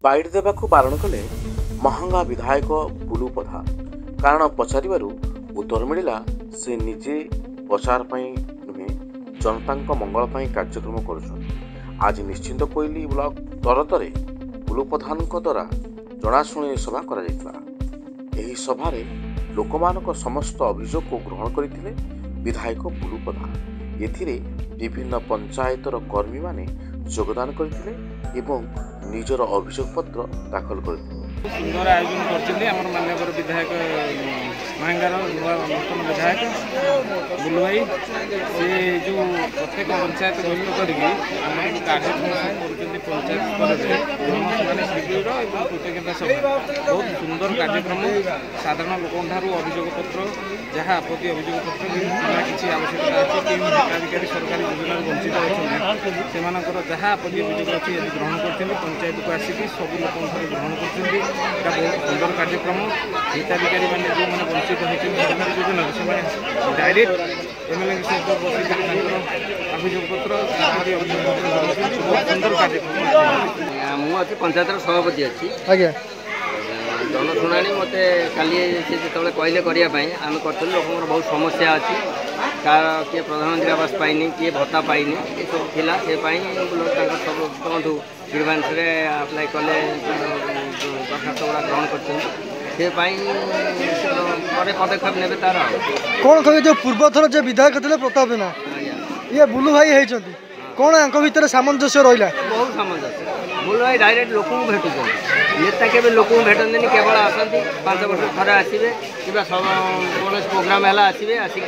Bite देवाकू बारण कले महंगा विधायक बुलू प्रधान। कारण पचारू उत्तर मिला से निजे प्रचार नुहे जनता मंगल कार्यक्रम कर। आज निश्चिंत कोइली ब्लॉक तरतरे बुलू प्रधान द्वारा जनाशुणी सभा कर सभारे लोकमानक समस्त अभियोग को ग्रहण करते विधायक बुलू प्रधान। एथिरे विभिन्न पंचायतर कर्मी माने योगदान करते एवं निजर अभियोग पत्र दाखल करते। सुंदर आयोजन करते माननीय विधायक महंगार नूतन विधायक बुलू भाई से जो प्रत्येक पंचायत गस्त करके कार्यक्रम कर पंचायत स्तर में शिविर और कृतज्ञता सभा बहुत सुंदर कार्यक्रम। साधारण लोक अभियोग पत्र जहाँ आपत्ति अभियोग पत्र किसी आवश्यकता अच्छी हिताधिकारी सरकारी योजना वंचित अच्छा से जहाँ आपत्ति अभियोग अच्छी ग्रहण करते पंचायत को आसिक सब लोक ग्रहण करते बहुत सुंदर कार्यक्रम। हिताधिकारी मैंने जो मैंने वंचित होती सरकारी योजना से डायरेक्ट एमएलए सहित बस अभियोग पत्र अभियोग पत्र बहुत सुंदर कार्यक्रम। मुझे पंचायत सभापति अच्छी जनशुणी मत काली जो कहले करने आम कर लोक बहुत समस्या अच्छी किए प्रधानमंत्री आवास पाइनि किए भत्ता पाइनि ये सब थिला से सब कहतु ग्रीवांस आप्लाय कले दरखास्त गुड़ा ग्रहण कर पदक्षेप ने तार कौन कहे जो पूर्वथर जो विधायक थे प्रताप जेना ये बुलू भाई होती कौन भर सामंजस्य रहा बहुत सामंजस्य। बुलू भाई डायरेक्ट लोक भेटुं नेता के लोक भेटती केवल आसती 5 वर्ष थे आसवे कि कौन प्रोग्राम है आसवे आसिक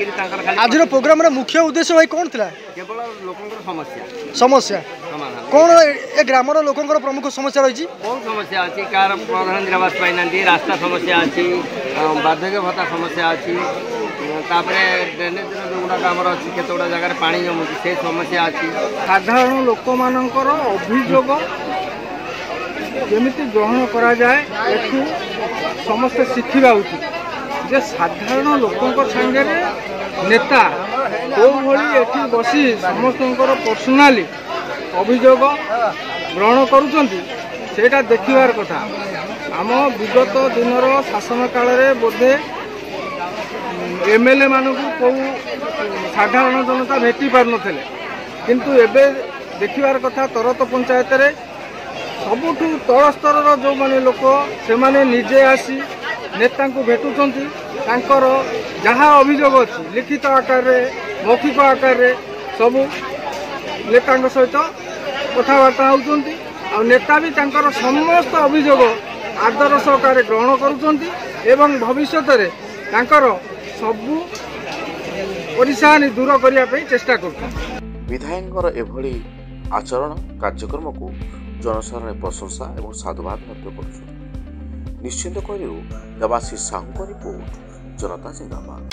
आज प्रोग्राम मुख्य उद्देश्य भाई कौन था केवल लोक समस्या समस्या कौन ए ग्रामर लोकंर प्रमुख समस्या रही बहुत समस्या अच्छी कार प्रधानमंत्री आवास पाई रास्ता समस्या अच्छी बार्धक्य भत्ता समस्या अच्छी ड्रेनेज जो गुड़ाक आमर अच्छी केत गुड़ा जगह पानी जमुची से समस्या अच्छी। साधारण लोक मानकर अभियोग जमिति ग्रहण करा जाए एठू समस्त शिखा उचित जे साधारण लोक संगे नेता कौ भली बसी समस्त पर्सनाली अभियोग ग्रहण करुँचा देखिबार कथा। आम विगत दिनर शासन काल में बोधे एमएलए मानक कौ साधारण जनता भेटी पार नथिले किंतु एबे देखिबार कथा तरत पंचायत रे सबुठू तल स्तर जो माने लोक से माने निजे आसी नेता को भेटुचंती तांकर जहाँ अभियोग अच्छी लिखित आकार रे मौखिक आकार रे सबू नेता सहित कथबार्ता होउचंती आ नेता भी तांकर समस्त अभियोग आदर सहकार ग्रहण करुचंती एवं भविष्यत रे तांकर सबू परेशानी दूर करने चेष्टा कर। विधायक एभली आचरण कार्यक्रम को जनसाधारण प्रशंसा और साधुवाद कर। निश्चिंत कोइलू देवाशीष साहू रिपोर्ट जनता जिंदाबाद।